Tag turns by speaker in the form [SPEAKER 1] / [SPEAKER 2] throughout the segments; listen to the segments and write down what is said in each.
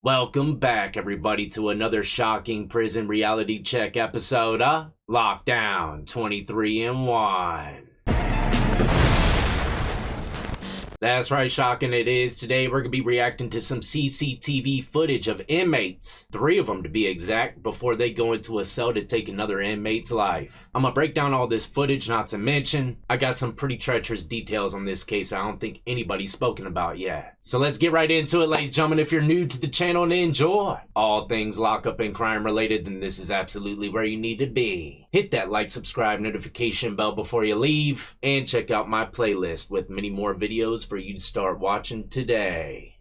[SPEAKER 1] Welcome back, everybody, to another shocking prison reality check episode of Lockdown 23 in 1. That's right, shocking it is. Today we're going to be reacting to some CCTV footage of inmates, 3 of them to be exact, before they go into a cell to take another inmate's life. I'm going to break down all this footage, not to mention, I got some pretty treacherous details on this case I don't think anybody's spoken about yet. So let's get right into it, ladies and gentlemen. If you're new to the channel and enjoy all things lockup and crime related, then this is absolutely where you need to be. Hit that like, subscribe, notification bell before you leave, and check out my playlist with many more videos for you to start watching today.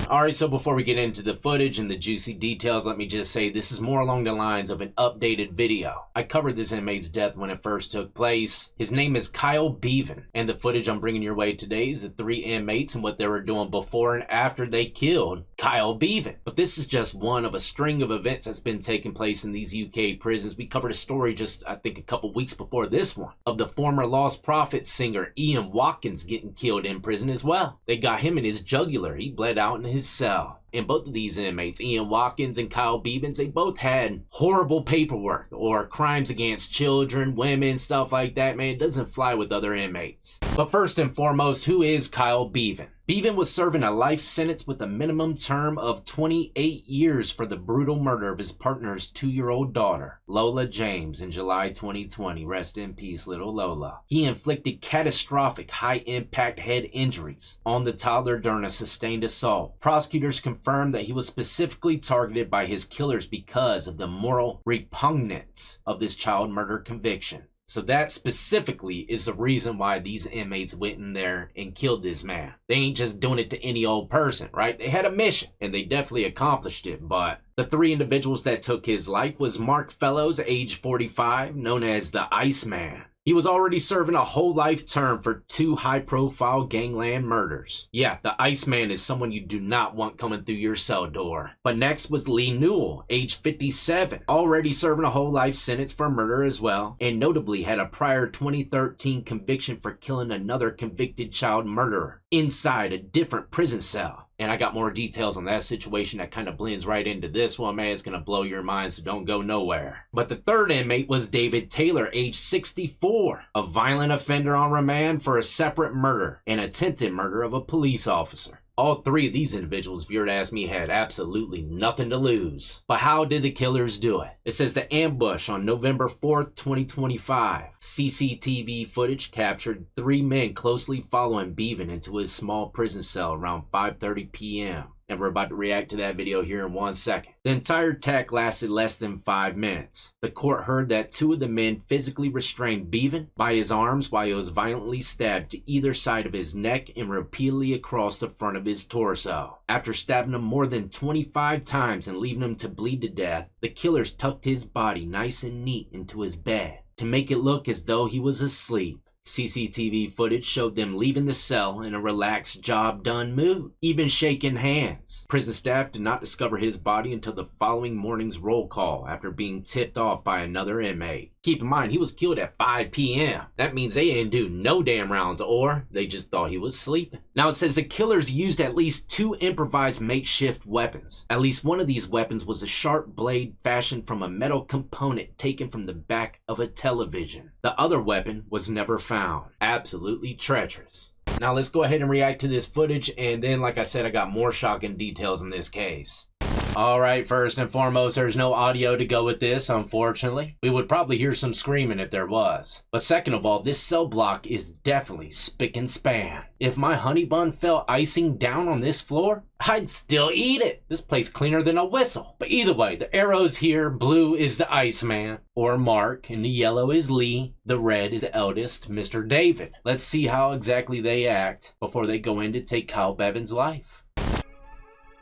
[SPEAKER 1] Alright, so before we get into the footage and the juicy details, let me just say this is more along the lines of an updated video. I covered this inmate's death when it first took place. His name is Kyle Bevan, and the footage I'm bringing your way today is the 3 inmates and what they were doing before and after they killed Kyle Bevan. But this is just one of a string of events that's been taking place in these UK prisons. We covered a story just, I think, a couple weeks before this one of the former Lost Prophets singer Ian Watkins getting killed in prison as well. They got him in his jugular. He bled out in his cell. And both of these inmates, Ian Watkins and Kyle Bevan, they both had horrible paperwork or crimes against children, women, stuff like that. Man, it doesn't fly with other inmates. But first and foremost, who is Kyle Bevan? Bevan was serving a life sentence with a minimum term of 28 years for the brutal murder of his partner's 2-year-old daughter, Lola James, in July 2020. Rest in peace, little Lola. He inflicted catastrophic high-impact head injuries on the toddler during a sustained assault. Prosecutors confirmed that he was specifically targeted by his killers because of the moral repugnance of this child murder conviction. So that specifically is the reason why these inmates went in there and killed this man. They ain't just doing it to any old person, right? They had a mission, and they definitely accomplished it. But the 3 individuals that took his life was Mark Fellows, age 45, known as the Iceman. He was already serving a whole life term for 2 high-profile gangland murders. Yeah, the Iceman is someone you do not want coming through your cell door. But next was Lee Newell, age 57, already serving a whole life sentence for murder as well, and notably had a prior 2013 conviction for killing another convicted child murderer inside a different prison cell. And I got more details on that situation that kind of blends right into this one, man. It's going to blow your mind, so don't go nowhere. But the 3rd inmate was David Taylor, age 64, a violent offender on remand for a separate murder and attempted murder of a police officer. All 3 of these individuals, if you were to ask me, had absolutely nothing to lose. But how did the killers do it? It says the ambush on November 4th, 2025. CCTV footage captured 3 men closely following Bevan into his small prison cell around 5:30 p.m. And we're about to react to that video here in 1 second. The entire attack lasted less than 5 minutes. The court heard that 2 of the men physically restrained Bevan by his arms while he was violently stabbed to either side of his neck and repeatedly across the front of his torso. After stabbing him more than 25 times and leaving him to bleed to death, the killers tucked his body nice and neat into his bed to make it look as though he was asleep. CCTV footage showed them leaving the cell in a relaxed, job-done mood, even shaking hands. Prison staff did not discover his body until the following morning's roll call after being tipped off by another inmate. Keep in mind, he was killed at 5 p.m. That means they didn't do no damn rounds, or they just thought he was sleeping. Now it says the killers used at least 2 improvised makeshift weapons. At least one of these weapons was a sharp blade fashioned from a metal component taken from the back of a television. The other weapon was never found. Absolutely treacherous. Now let's go ahead and react to this footage, and then, like I said, I got more shocking details in this case. Alright, first and foremost, there's no audio to go with this, unfortunately. We would probably hear some screaming if there was. But second of all, this cell block is definitely spick and span. If my honey bun fell icing down on this floor, I'd still eat it. This place cleaner than a whistle. But either way, the arrows here, blue is the Iceman, or Mark, and the yellow is Lee. The red is the eldest, Mr. David. Let's see how exactly they act before they go in to take Kyle Bevan's life.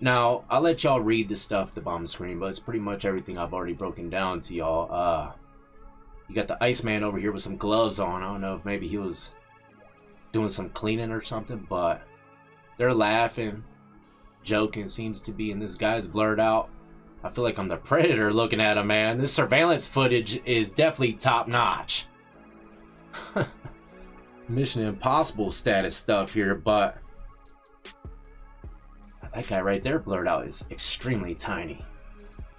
[SPEAKER 1] Now, I'll let y'all read the stuff at the bottom screen, but it's pretty much everything I've already broken down to y'all. You got the Iceman over here with some gloves on. I don't know if maybe he was doing some cleaning or something, but they're laughing, joking seems to be, and this guy's blurred out. I feel like I'm the Predator looking at him, man. This surveillance footage is definitely top notch. Mission Impossible status stuff here, but that guy right there blurred out is extremely tiny.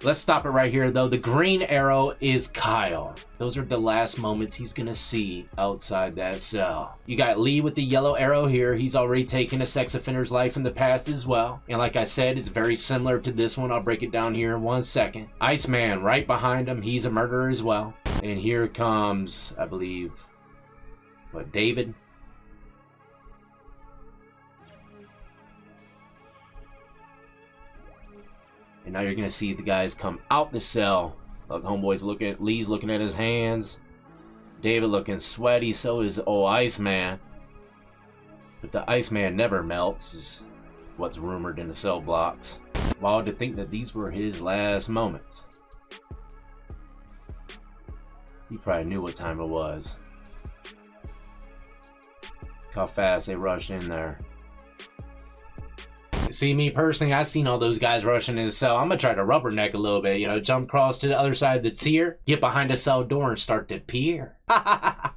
[SPEAKER 1] Let's stop it right here, though. The green arrow is Kyle. Those are the last moments he's gonna see outside that cell. You got Lee with the yellow arrow here. He's already taken a sex offender's life in the past as well. And like I said, it's very similar to this one. I'll break it down here in 1 second. Iceman right behind him. He's a murderer as well. And here comes, I believe, what, David? And now you're gonna see the guys come out the cell. Look, homeboy's looking at, Lee's looking at his hands. David looking sweaty, so is old Iceman. But the Iceman never melts, is what's rumored in the cell blocks. Wild to think that these were his last moments. He probably knew what time it was. Look how fast they rushed in there. See, me personally, I seen all those guys rushing in the cell. I'm gonna try to rubberneck a little bit, you know, jump across to the other side of the tier, get behind the cell door and start to peer.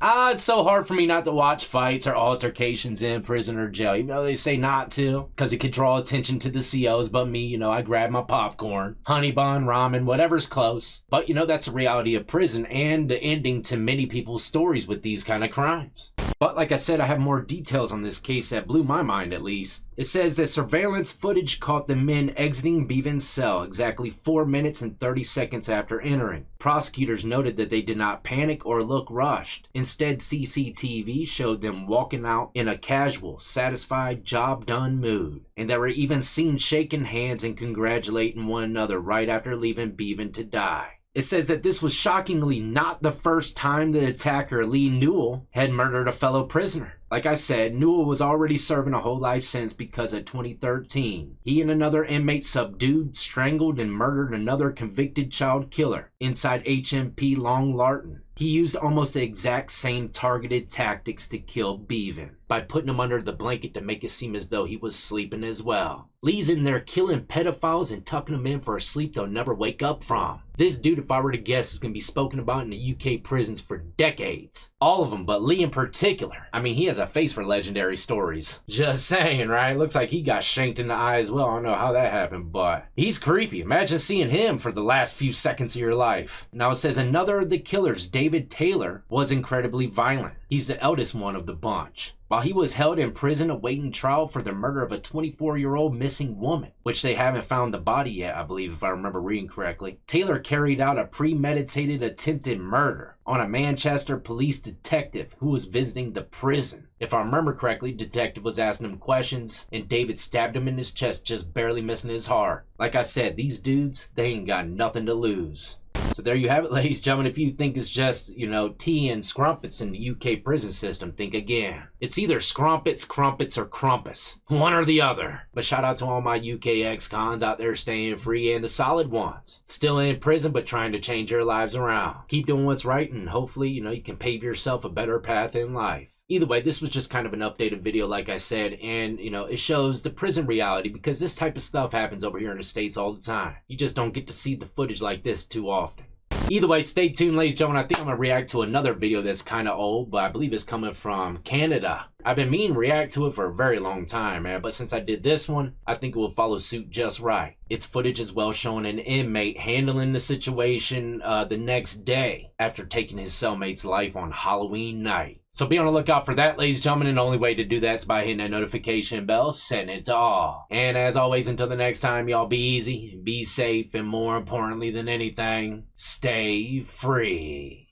[SPEAKER 1] It's so hard for me not to watch fights or altercations in prison or jail. You know, they say not to, because it could draw attention to the COs, but me, you know, I grab my popcorn, honey bun, ramen, whatever's close. But, you know, that's the reality of prison and the ending to many people's stories with these kind of crimes. But like I said, I have more details on this case that blew my mind at least. It says that surveillance footage caught the men exiting Bevan's cell exactly 4 minutes and 30 seconds after entering. Prosecutors noted that they did not panic or look rushed. Instead, CCTV showed them walking out in a casual, satisfied, job done mood. And they were even seen shaking hands and congratulating one another right after leaving Bevan to die. It says that this was shockingly not the first time the attacker, Lee Newell, had murdered a fellow prisoner. Like I said, Newell was already serving a whole life sentence because of 2013. He and another inmate subdued, strangled, and murdered another convicted child killer inside HMP Long Lartin. He used almost the exact same targeted tactics to kill Bevan, by putting him under the blanket to make it seem as though he was sleeping as well. Lee's in there killing pedophiles and tucking them in for a sleep they'll never wake up from. This dude, if I were to guess, is going to be spoken about in the UK prisons for decades. All of them, but Lee in particular. I mean, he has a face for legendary stories. Just saying, right? Looks like he got shanked in the eye as well. I don't know how that happened, but he's creepy. Imagine seeing him for the last few seconds of your life. Now it says another of the killers, David Taylor, was incredibly violent. He's the eldest one of the bunch. While he was held in prison awaiting trial for the murder of a 24-year-old missing woman, which they haven't found the body yet, I believe, if I remember reading correctly, Taylor carried out a premeditated attempted murder on a Manchester police detective who was visiting the prison. If I remember correctly, detective was asking him questions, and David stabbed him in his chest, just barely missing his heart. Like I said, these dudes, they ain't got nothing to lose. So there you have it, ladies and gentlemen. If you think it's just, you know, tea and scrumpets in the UK prison system, think again. It's either scrumpets, crumpets, or crumpus. One or the other. But shout out to all my UK ex-cons out there staying free and the solid ones. Still in prison, but trying to change their lives around. Keep doing what's right, and hopefully, you know, you can pave yourself a better path in life. Either way, this was just kind of an updated video, like I said, and, you know, it shows the prison reality because this type of stuff happens over here in the States all the time. You just don't get to see the footage like this too often. Either way, stay tuned, ladies and gentlemen. I think I'm going to react to another video that's kind of old, but I believe it's coming from Canada. I've been meaning to react to it for a very long time, man, but since I did this one, I think it will follow suit just right. It's footage as well showing an inmate handling the situation the next day after taking his cellmate's life on Halloween night. So be on the lookout for that, ladies and gentlemen, and the only way to do that is by hitting that notification bell, setting it to all. And as always, until the next time, y'all be easy, be safe, and more importantly than anything, stay free.